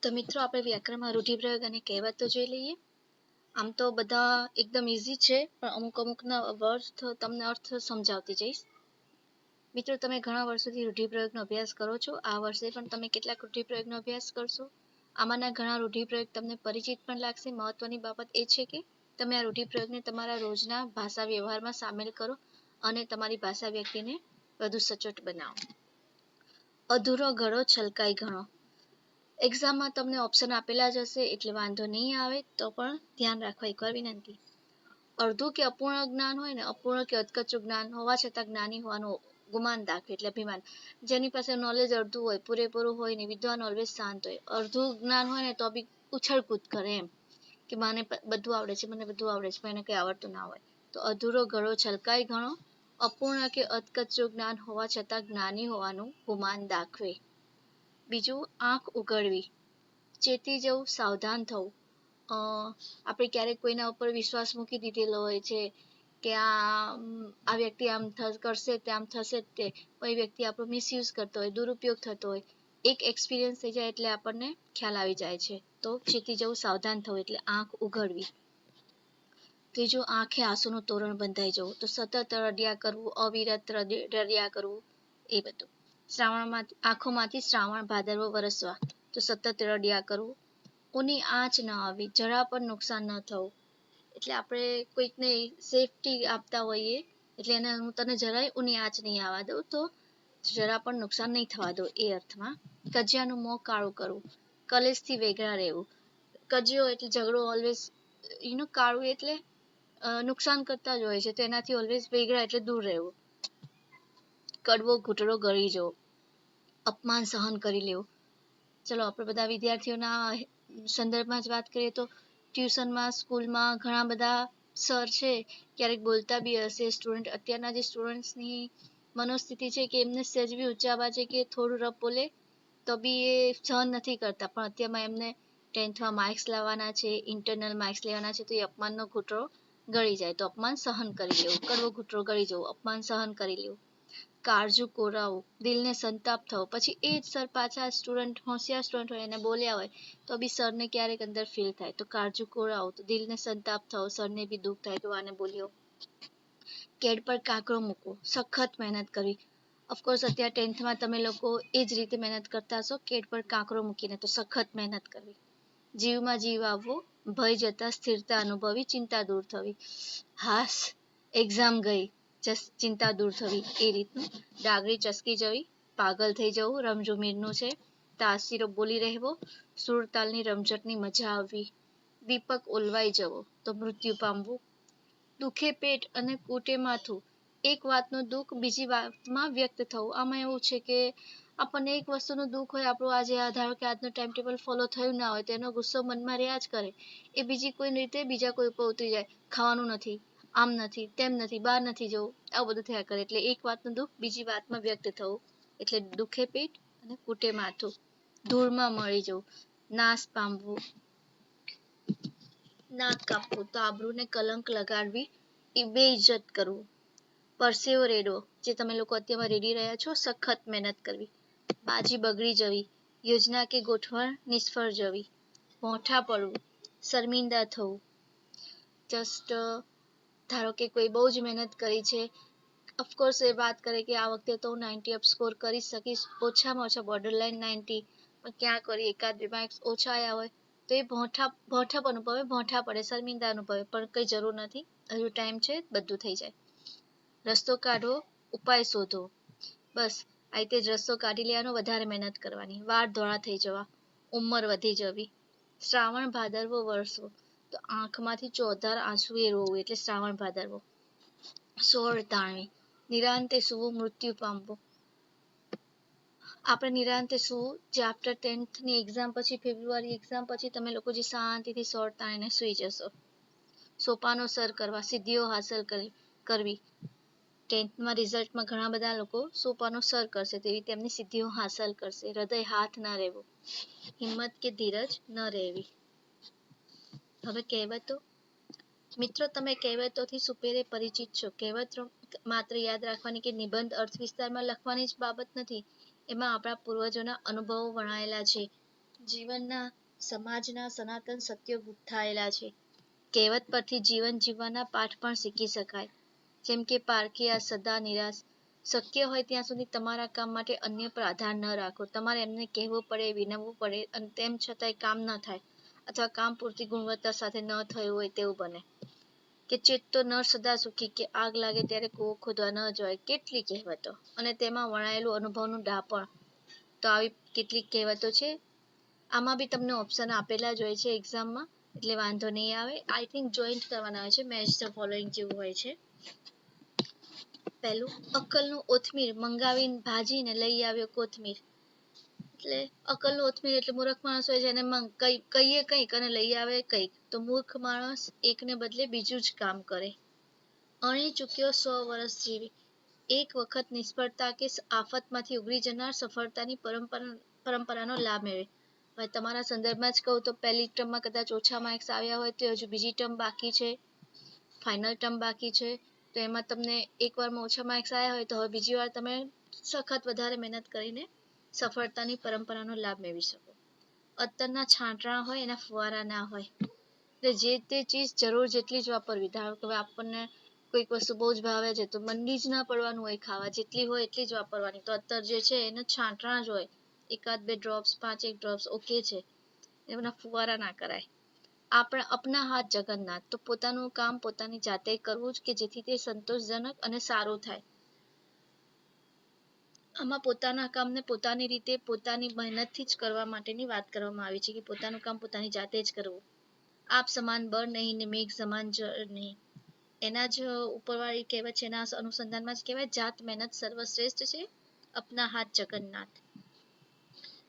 તો મિત્રો આપણે વ્યાકરણમાં રૂઢિપ્રયોગ અને કહેવતો જોઈ લઈએ. આમ તો બધા એકદમ ઈઝી છે, પણ અમુકના વર્ડ તમને અર્થ સમજાવતી જઈશ. મિત્રો, તમે ઘણા વર્ષોથી રૂઢિપ્રયોગનો અભ્યાસ કરો છો. આ વર્ષે પણ તમે કેટલાક રૂઢિપ્રયોગનો અભ્યાસ કરશો. આમાંના ઘણા રૂઢિપ્રયોગ તમને પરિચિત પણ લાગશે. મહત્વની બાબત એ છે કે તમે આ રૂઢિપ્રયોગને તમારા રોજના ભાષા વ્યવહારમાં સામેલ કરો અને તમારી ભાષા વ્યક્તિને વધુ સચોટ બનાવો. અધૂરો ઘડો છલકાઈ ઘણો. એક્ઝામમાં તમને ઓપ્શન આપેલા જ હશે, એટલે વાંધો નહીં આવે, તો પણ ધ્યાન રાખવા એકવાર વિનંતી. અડધું કે અપૂર્ણ જ્ઞાન હોય ને, અપૂર્ણ કે અધકચું જ્ઞાન હોવા છતાં જ્ઞાની હોવાનું ગુમાન દાખવે, એટલે અભિમાન. જેની પાસે નોલેજ અડધું હોય, પૂરેપૂરું હોય ને, વિદ્વાન ઓલવેઝ શાંત હોય. અડધું જ્ઞાન હોય ને તો બી ઉછળકૂદ કરે એમ કે મને બધું આવડે છે, મને બધું આવડે છે, પણ એને કંઈ આવડતું ના હોય. તો અધૂરો ઘડો છલકાઈ ઘણો, અપૂર્ણ કે અધકચું જ્ઞાન હોવા છતાં જ્ઞાની હોવાનું ગુમાન દાખવે. બીજું, આંખ ઉઘડવી. ચેતી જવું, સાવધાન થવું. આપણે ક્યારેક કોઈના ઉપર વિશ્વાસ મૂકી દીધેલો હોય છે કે આ વ્યક્તિ આમ કરશે, તેમ થશે, તે કોઈ વ્યક્તિ આપણો મિસયુઝ કરતો હોય, દુરુપયોગ થતો હોય. એક એક્સપિરિયન્સ થઈ જાય એટલે આપણને ખ્યાલ આવી જાય છે. તો ચેતી જવું, સાવધાન થવું એટલે આંખ ઉઘડવી. ત્રીજું, આંખે આંસુનું તોરણ બંધાઈ જવું. તો સતત રડ્યા કરવું, અવિરત રડ્યા કરવું, એ બધું. આંખોમાંથી શ્રાવણ ભાદરવો વરસવા. તો સતત રડ્યા કરવું. ઊની આંચ ન આવી, જરા પણ નુકસાન ન થવું. એટલે આપણે કોઈકને સેફટી આપતા હોઈએ, એટલે એને હું તને જરાય ઊની આંચ નહીં આવવા દઉં, તો જરા પણ નુકસાન નહીં થવા દઉં, એ અર્થમાં. કજિયાનું મોં કાળું કરવું. કલેશથી વેગળા રહેવું. કજિયો એટલે ઝઘડો ઓલવેઝ કાળું એટલે નુકસાન કરતા જ હોય છે, તો એનાથી ઓલવેઝ વેગળા એટલે દૂર રહેવું. કડવો ઘૂંટડો ગળી જવો. અપમાન સહન કરી લેવું. ચલો આપણે બધા વિદ્યાર્થીઓના સંદર્ભમાં જ વાત કરીએ તો ટ્યુશનમાં, સ્કૂલમાં ઘણા બધા સર છે, ક્યારેક બોલતા બી હશે. સ્ટુડન્ટ, અત્યારના જે સ્ટુડન્ટ્સની મનોસ્થિતિ છે કે એમને સહેજ બી ઊંચા અવાજે કે થોડું રફ બોલે તો બી એ સહન નથી કરતા, પણ અત્યારમાં એમને 10th માર્ક્સ લાવવાના છે, ઇન્ટરનલ માર્ક્સ લેવાના છે, તો એ અપમાનનો ઘૂંટડો ગળી જાય. તો અપમાન સહન કરી લેવું. કડવો ઘૂંટડો ગળી જવું, અપમાન સહન કરી લેવું. કાળજું કોરાવું, દિલને સંતાપ થવો. પછી એ જ સર પાછા સ્ટુડન્ટ, હોશિયાર સ્ટુડન્ટ હોય, એને બોલ્યા હોય તો બી સરને ક્યારેક અંદર ફીલ થાય. તો કાળજું કોરાવું, તો દિલને સંતાપ થવો, સરને બી દુઃખ થાય, તો આને બોલ્યો. કેડ પર કાંકરો મૂકવો, સખત મહેનત કરવી. ઓફકોર્સ અત્યારે 10th તમે લોકો એ જ રીતે મહેનત કરતા હશો, કેડ પર કાંકરો મૂકીને, તો સખત મહેનત કરવી. જીવમાં જીવ આવવો, ભય જતા સ્થિરતા અનુભવી, ચિંતા દૂર થવી. હાસ, એક્ઝામ ગઈ, ચિંતા દૂર થવી, એ રીતનું. ડાગરી ચસકી જવી, પાગલ થઈ જવું, રમઝુમીરનું છે. તાસીરો બોલી રહેવો, સુરતાલની રમઝટની મજા આવવી. દીપક ઓલવાઈ જવો, તો મૃત્યુ પામવું. દુખે પેટ અને કૂટે માથું. એક વાતનું દુઃખ બીજી વાતમાં વ્યક્ત થવું. આમાં એવું છે કે આપણને એક વસ્તુનું દુઃખ હોય, આપણું આજે ધારો કે આજનું ટાઈમ ટેબલ ફોલો થયું ના હોય, તો એનો ગુસ્સો મનમાં રહ્યા જ કરે. એ બીજી કોઈ રીતે બીજા કોઈ ઉપર ઉતરી જાય. ખાવાનું નથી, આમ નથી, તેમ નથી, બહાર નથી જવું, આવું બધું થયા કરે. એટલે એક વાતનું દુઃખ બીજી વાતમાં વ્યક્ત થવું, એટલે દુખે પેટ અને કૂટે માથું. ધૂળમાં મળી જવું, નાશ પામવું. નાક કાપવું, તો આબરૂને કલંક લગાડવી, એ બેઇજ્જત કરવું. પરસેવો રેડવો, જે તમે લોકો અત્યારમાં રેડી રહ્યા છો, સખત મહેનત કરવી. બાજી બગડી જવી, યોજના કે ગોઠવણ નિષ્ફળ જવી. ભોંઠા પડવું, શર્મિંદા થવું. જસ્ટ ધારો કે કોઈ બહુ જ મહેનત કરી છે, ઓફકોર્સ એ વાત કરે કે આ વખતે તો હું 90 અપ સ્કોર કરી શકીશ, ઓછામાં ઓછા બોર્ડર લાઈન 90, પણ ક્યાં કરી એકાદ બે માર્ક્સ ઓછા આવ્યા હોય, તો એ ભોંઠાપ અનુભવે, ભોંઠા પડે, શર્મિંદા અનુભવે, પણ કંઈ જરૂર નથી, હજુ ટાઈમ છે, બધું થઈ જાય. રસ્તો કાઢવો, ઉપાય શોધવો. બસ આ રીતે જ રસ્તો કાઢી લેવાનો, વધારે મહેનત કરવાની. વાળ ધોળા થઈ જવા, ઉંમર વધી જવી. શ્રાવણ ભાદરવો વરસવો, તો આંખમાંથી ચોધાર આંસુ એ રોવું, એટલે શ્રાવણ ભાદરવો. સોળ તાણવી, નિરાંતે સૂવું, મૃત્યુ પામવું. આપણે નિરાંતે સૂવું, જે આફ્ટર 10th ની એક્ઝામ પછી, ફેબ્રુઆરી એક્ઝામ પછી તમે લોકો જે શાંતિથી સોળ તાણીને સૂઈ જશો. સોપાનો સર કરવા, સિદ્ધિઓ હાંસલ કરવી. 10thમાં રિઝલ્ટમાં ઘણા બધા લોકો સોપાનો સર કરશે, તેવી તેમની સિદ્ધિઓ હાંસલ કરશે. હૃદય હાથ ન રહેવું, હિંમત કે ધીરજ ન રહેવી. હવે કહેવતો. મિત્રો, તમે કહેવતોથી સુપેરે પરિચિત છો. કહેવતો માત્ર યાદ રાખવાની કે નિબંધ અર્થ વિસ્તારમાં લખવાની જ બાબત નથી, એમાં આપણા પૂર્વજોના અનુભવો વણાયેલા છે. જીવનના સમાજના સનાતન સત્યો ગુંથાયેલા છે. કહેવત પરથી જીવન જીવવાના પાઠ પણ શીખી શકાય. જેમ કે પારખિયા સદા નિરાશ. શક્ય હોય ત્યાં સુધી તમારા કામ માટે અન્ય પર આધાર ન રાખો. તમારે એમને કહેવું પડે, વિનવવું પડે અને તેમ છતાંય કામ ન થાય અથવા કામ પૂરતી ગુણવત્તા સાથે ન થયું હોય તેવું બને. કે ચેત તો નર સદા સુખી, કે આગ લાગે ત્યારે કૂવો ખોદવા ન જવાય. કેટલી કહેવતો અને તેમાં વણાયેલું અનુભવનું ડાપણ. તો આવી કેટલીક કહેવતો છે. આમાં બી તમને ઓપ્શન આપેલા જ હોય છે એક્ઝામમાં, એટલે વાંધો નહીં આવે. આઈ થિંક જોઈન્ટ કરવાના હોય છે, મેચ ધ ફોલોઈંગ જેવું હોય છે. પહેલું, અક્કલનું ઓથમીર મંગાવીને ભાજીને લઈ આવ્યો કોથમીર. એટલે અક્કલનું ઓથમીર એટલે મૂર્ખ માણસ હોય જેને કહીએ કંઈક અને લઈ આવે કંઈક. તો મૂર્ખ માણસ એકને બદલે બીજું જ કામ કરે. અણી ચૂક્યો 100 વર્ષ જીવી. એક વખત નિષ્ફળતા કે આફતમાંથી ઉગરી જનાર સફળતાની પરંપરાનો લાભ મેળવે. હવે તમારા સંદર્ભમાં જ કહું તો પહેલી ટર્મમાં કદાચ ઓછા માર્ક્સ આવ્યા હોય તો હજુ બીજી ટર્મ બાકી છે, ફાઇનલ ટર્મ બાકી છે. તો એમાં તમને એક વારમાં ઓછા માર્ક્સ આવ્યા હોય તો હવે બીજી વાર તમે સખત વધારે મહેનત કરીને સફળતાની પરંપરાનો લાભ મેળવી શકો. અત્તરના છાંટણા હોય એના ફુવારા ના હોય. એટલે જે તે ચીજ જરૂર જેટલી જ વાપરવી. ધારો કે આપણને કોઈક વસ્તુ બહુ જ ભાવે છે તો મંડી જ ના પડવાનું હોય ખાવા, જેટલી હોય એટલી જ વાપરવાની. તો અત્તર જે છે એને છાંટણા જ હોય, એકાદ 2 ડ્રોપ્સ 5-1 ડ્રોપ્સ ઓકે છે, એમના ફુવારા ના કરાય. અપના હાથ જગન્નાથ. તો પોતાનું કામ પોતાની જાતે કરવું જ કે જેથી તે સંતોષજનક અને સારું થાય. આમાં પોતાના કામને પોતાની રીતે પોતાની મહેનતથી જ કરવા માટેની વાત કરવામાં આવી છે કે પોતાનું કામ પોતાની જાતે જ કરવું. આપ સમાન બળ નહીં ને મેઘ સમાન જળ નહીં. એના જ ઉપરવાળી કહેવત છે, એના અનુસંધાનમાં જ કહેવાય, જાત મહેનત સર્વશ્રેષ્ઠ છે, અપના હાથ જગન્નાથ.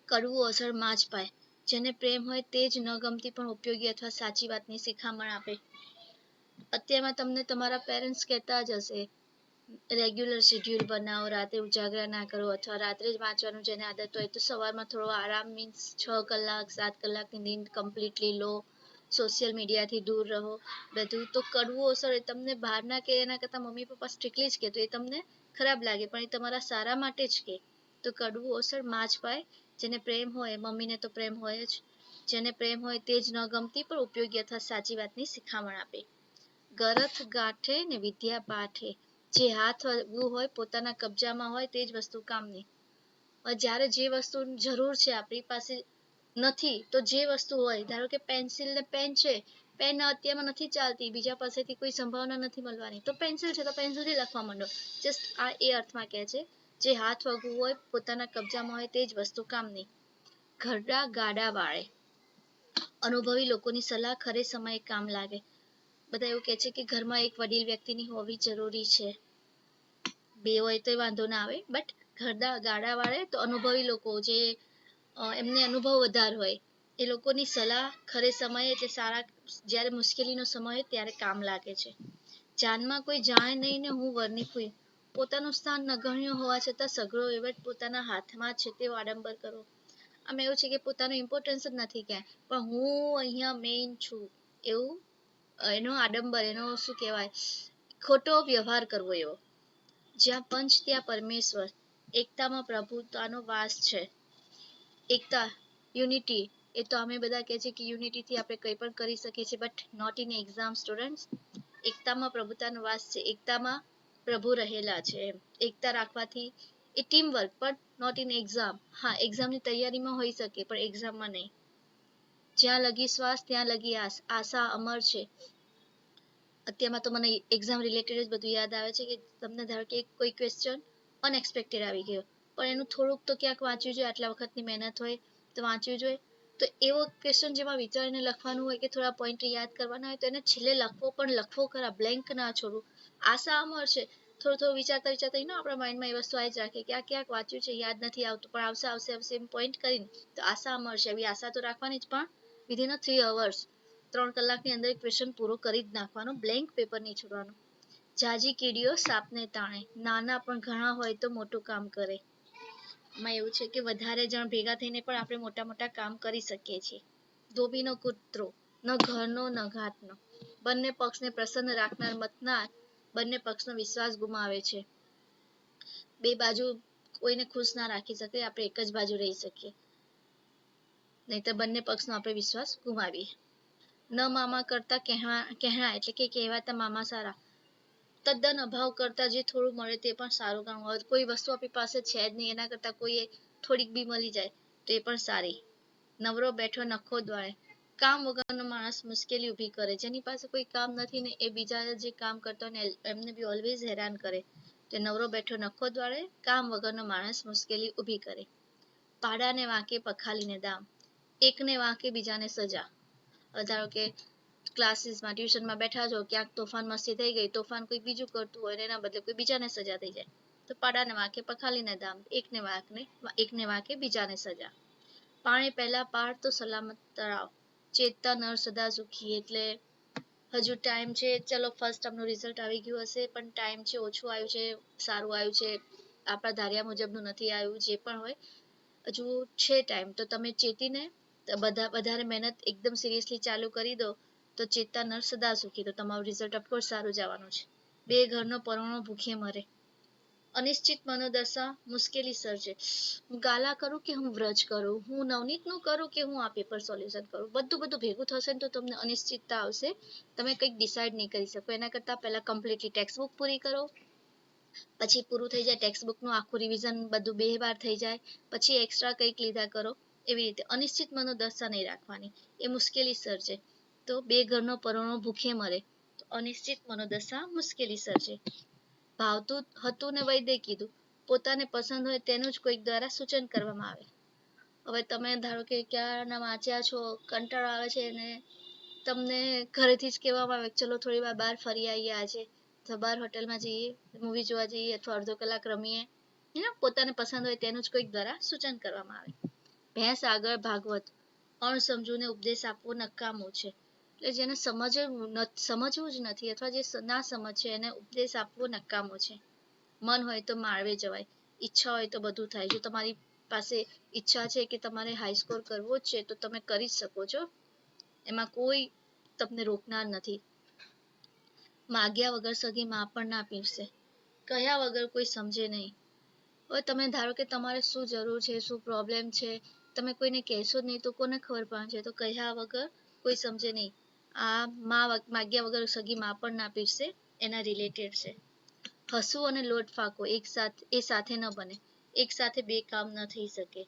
કડવું અસર માં જ પાય. જેને પ્રેમ હોય તે જ ન ગમતી પણ ઉપયોગી અથવા સાચી વાતની શિખામણ આપે. અત્યારમાં તમને તમારા પેરેન્ટ્સ કહેતા જ હશે, રેગ્યુલર શેડ્યુલ બનાવો, રાતે ઉજાગરા ના કરો અથવા રાત્રે જ વાંચવાનું જેને આદત હોય તો સવારમાં થોડો આરામ, મીન્સ 6 કલાક 7 કલાકની નીંદ કમ્પ્લીટલી લો, સોશિયલ મીડિયાથી દૂર રહો. બધું તો કડવું અસર એ તમને બહારના કે એના કરતાં મમ્મી પપ્પા સ્ટ્રિક્ટલી જ કહે તો એ તમને ખરાબ લાગે પણ એ તમારા સારા માટે જ કહે. તો કડવું અસર માં જ પાય. જેને પ્રેમ હોય, મમ્મીને તો પ્રેમ હોય જ, જેને પ્રેમ હોય તે જ ન ગમતી પણ ઉપયોગી અથવા સાચી વાતની શિખામણ આપે. ગરથ ગાંઠે ને વિદ્યા પાઠે. જે હાથ વગું હોય, પોતાના કબજામાં હોય તે જ વસ્તુ કામની. જ્યારે જે વસ્તુની જરૂર છે આપણી પાસે નથી, તો જે વસ્તુ હોય, ધારો કે પેન્સિલ ને પેન છે, પેન અત્યારમાં નથી ચાલતી, બીજા પાસેથી કોઈ સંભાવના નથી મળવાની, તો પેન્સિલ છે તો પેન્સિલથી લખવા માંડો. જસ્ટ આ એ અર્થમાં કહે છે, જે હાથ વગું હોય, પોતાના કબજામાં હોય તે જ વસ્તુ કામની. ઘરડા ગાડા વાળે. અનુભવી લોકોની સલાહ ખરે સમયે કામ લાગે. બધા એવું કહે છે કે ઘરમાં એક વડીલ વ્યક્તિની હોવી જરૂરી છે. 2 હોય તો વાંધો ના આવે, બટ ઘરડા ગાડા વાળે તો અનુભવી લોકો, જે એમને અનુભવ વધારે હોય, એ લોકોની સલાહ ખરે સમયે એટલે સારા, જ્યારે મુશ્કેલીનો સમય હોય ત્યારે કામ લાગે છે. જાનમાં કોઈ જાણે નહીં ને હું વરની ફૂઈ. પોતાનું સ્થાન નગણ્ય હોવા છતાં સઘળો વહીવટ પોતાના હાથમાં છે તેવો આડંબર કરો. આમાં એવું છે કે પોતાનું ઇમ્પોર્ટન્સ જ નથી ક્યાંય, પણ હું અહીંયા મેઇન છું એવું એનો આડંબર, એનો શું કહેવાય, ખોટો વ્યવહાર કરવો એવો. જ્યાં પંચ ત્યાં પરમેશ્વર. એકતામાં પ્રભુતાનો વાસ છે. એકતા, યુનિટી, એ તો અમે બધા કહે છે કે યુનિટીથી આપણે કંઈ પણ કરી શકીએ છીએ, but not in exam students. એકતામાં પ્રભુતાનો વાસ છે, એકતામાં પ્રભુ રહેલા છે. એકતા રાખવાથી એ ટીમ વર્ક, પણ નોટ ઇન એક્ઝામ. હા, એક્ઝામની તૈયારીમાં હોઈ શકે પણ એક્ઝામમાં નહીં. જ્યાં લગી શ્વાસ ત્યાં લગી આસ. આશા અમર છે. અત્યારમાં તો મને એક્ઝામ રિલેટેડ જ બધું યાદ આવે છે કે તમને ધારો કે કોઈ ક્વેશ્ચન અનએક્સપેક્ટેડ આવી ગયો, પણ એનું થોડુંક તો ક્યાંક વાંચ્યું જોઈએ, આટલા વખતની મહેનત હોય તો વાંચ્યું જોઈએ. તો એવો ક્વેશ્ચન જેમાં વિચારીને લખવાનું હોય કે થોડા પોઈન્ટ યાદ કરવાના હોય તો એને છેલ્લે લખવો ખરા, બ્લેન્ક ના છોડવું. આશા અમર છે. થોડું વિચારતા આપણા માઇન્ડમાં એ વસ્તુ આવી જ રાખે કે આ ક્યાંક વાંચ્યું છે, યાદ નથી આવતું, પણ આવશે એમ પોઈન્ટ કરીને તો આશા અમર છે. એવી આશા તો રાખવાની જ, પણ વિધિન 3 hours 3 કલાકની અંદર ક્વેશ્ચન પૂરો કરી જ નાખવાનો, બ્લેન્ક પેપર નહીં છોડવાનું. જાજી કીડીઓ સાપને તાણે. નાના પણ ઘણા હોય તો મોટું કામ કરે. એમાં એવું છે કે વધારે જણ ભેગા થઈને પણ આપણે મોટા કામ કરી શકીએ છીએ. ધોબીનો કૂતરો, ન ઘરનો ન ઘાતનો. બંને પક્ષને પ્રસન્ન રાખનાર મતનાર બંને પક્ષનો વિશ્વાસ ગુમાવે છે. 2 બાજુ કોઈને ખુશ ના રાખી શકે, આપણે એક જ બાજુ રહી શકીએ. નહીં તો બંને પક્ષનો આપણે વિશ્વાસ ગુમાવીએ. ન મામા કરતા કહેણા એટલે કે કહેવાતા મામા સારા. તદ્દન અભાવ કરતા જે થોડું મળે તે પણ સારું કામ હોય. કોઈ વસ્તુ આપણી પાસે છે જ નહીં, એના કરતા કોઈ થોડીક બી મળી જાય તો એ પણ સારી. નવરો બેઠો નખો દ્વાળે. કામ વગરનો માણસ મુશ્કેલી ઊભી કરે. જેની પાસે કોઈ કામ નથી ને એ બીજા જે કામ કરતો હોય ને એમને બી ઓલવેઝ હેરાન કરે. તે નવરો બેઠો નખો દ્વાળે. કામ વગરનો માણસ મુશ્કેલી ઊભી કરે. પાડાને વાંકે પખાલીને દામ. એકને વાંકે બીજાને સજા. ધારો કે ક્લાસીસમાં ટ્યુશનમાં બેઠા છો, ક્યાંક તોફાન મસ્તી થઈ ગઈ, તોફાન કોઈ બીજું કરતું હોય ને એના બદલે કોઈ બીજાને સજા થઈ જાય તો પાડાને વાંકે પખાલીને દામ. એકને વાંકે બીજાને સજા. પાણી પહેલા પાડ તો સલામત તળાવ. ચેતતા નર સદા સુખી. એટલે હજુ ટાઈમ છે, ચલો ફર્સ્ટ ટર્મનું રિઝલ્ટ આવી ગયું હશે પણ ટાઈમ છે, ઓછું આવ્યું છે, સારું આવ્યું છે, આપણા ધાર્યા મુજબનું નથી આવ્યું, જે પણ હોય હજુ છે ટાઈમ, તો તમે ચેતીને વધારે મહેનત એકદમ સિરિયસલી ચાલુ કરી દો તો ચેતતા નર સદા સુખી. તો તમારું રિઝલ્ટ ઓફકોર્સ સારું જવાનું છે. બે ઘરનો પરણો ભૂખે મરે. અનિશ્ચિત મનોદશા મુશ્કેલી સર્જે. હું ગાલા કરું કે હું વ્રજ કરું, હું નવનીતનું કરું કે હું આ પેપર સોલ્યુશન કરું, બધું ભેગું થશે ને તો તમને અનિશ્ચિતતા આવશે. તમે કંઈક ડિસાઇડ નહીં કરી શકો. એના કરતાં પહેલા કમ્પ્લીટલી ટેક્સ્ટ બુક પૂરી કરો, પછી પૂરું થઈ જાય ટેક્સ્ટ બુકનું આખું રિવિઝન બધું 2 વાર થઈ જાય, પછી એક્સ્ટ્રા કંઈક લીધા કરો. એવી રીતે અનિશ્ચિત મનોદશા નહીં રાખવાની, એ મુશ્કેલી સર્જે. તો બે ઘરનો પરણો ભૂખે મરે. તો અનિશ્ચિત મનોદશા મુશ્કેલી સર્જે. ભાવતું હતું ને વૈદ્ય કીધું. પોતાને પસંદ હોય તેનું જ કોઈક દ્વારા સૂચન કરવામાં આવે. હવે તમે ધારો કે ક્યારના વાંચ્યા છો, કંટાળો આવે છે અને તમને ઘરેથી જ કહેવામાં આવે ચલો થોડી વાર બહાર ફરી આવીએ, આજે તો બહાર હોટલમાં જઈએ, મૂવી જોવા જઈએ અથવા અડધો કલાક રમીએ. પોતાને પસંદ હોય તેનું જ કોઈક દ્વારા સૂચન કરવામાં આવે. ભેંસ આગળ ભાગવત. અણસમજુને ઉપદેશ આપવો નકામું છે. એટલે જેને સમજવું જ નથી અથવા જે ના સમજ છે એને ઉપદેશ આપવો નકામો છે. મન હોય તો માળવે જવાય. ઈચ્છા હોય તો બધું થાય. જો તમારી પાસે ઈચ્છા છે કે તમારે હાઈ સ્કોર કરવો જ છે તો તમે કરી જ શકો છો, એમાં કોઈ તમને રોકનાર નથી. માગ્યા વગર સગી માં પણ ના પીરસે. કહ્યા વગર કોઈ સમજે નહીં. હવે તમે ધારો કે તમારે શું જરૂર છે, શું પ્રોબ્લેમ છે, તમે કોઈને કહેશો જ નહીં તો કોને ખબર પડશે. તો કહ્યા વગર કોઈ સમજે નહીં. આ માગ્યા વગર સગી માં પણ ના પીરસે એના રિલેટેડ છે. હસવું અને લોટ ફાંકો એ સાથે ન બને. એક સાથે બે કામ ન થઈ શકે.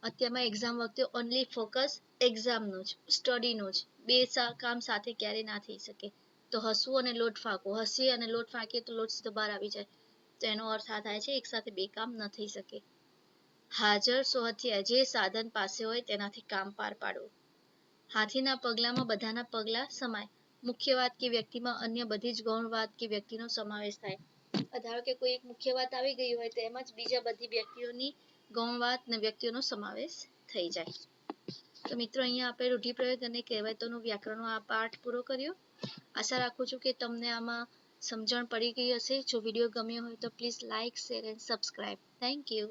અત્યારમાં એક્ઝામ વખતે ઓનલી ફોકસ એક્ઝામનું જ, સ્ટડીનું જ. બે કામ સાથે ક્યારેય ના થઈ શકે. તો હસવું અને લોટ ફાંકો. હસીએ અને લોટ ફાંકીએ તો લોટ સીધો બહાર આવી જાય. તો એનો અર્થ આ થાય છે એક સાથે બે કામ ન થઈ શકે. હાજર સો હથિયાર. જે સાધન પાસે હોય તેનાથી કામ પાર પાડવું. હાથીના પગલામાં બધાના પગલા સમાય. મુખ્ય વાત કે વ્યક્તિમાં અન્ય બધી જ ગૌણ વાત કે વ્યક્તિનો સમાવેશ થાય. ધારો કે કોઈ એક મુખ્ય વાત આવી ગઈ હોય તો એમાં જ બીજા બધી વ્યક્તિઓની ગૌણ વાત અને વ્યક્તિઓનો સમાવેશ થઈ જાય. તો મિત્રો અહીંયા આપણે રૂઢિપ્રયોગ અને કહેવતોનું વ્યાકરણનો આ પાઠ પૂરો કર્યો. આશા રાખું છું કે તમને આમાં સમજણ પડી ગઈ હશે. જો વિડીયો ગમ્યો હોય તો please like, share and subscribe. Thank you.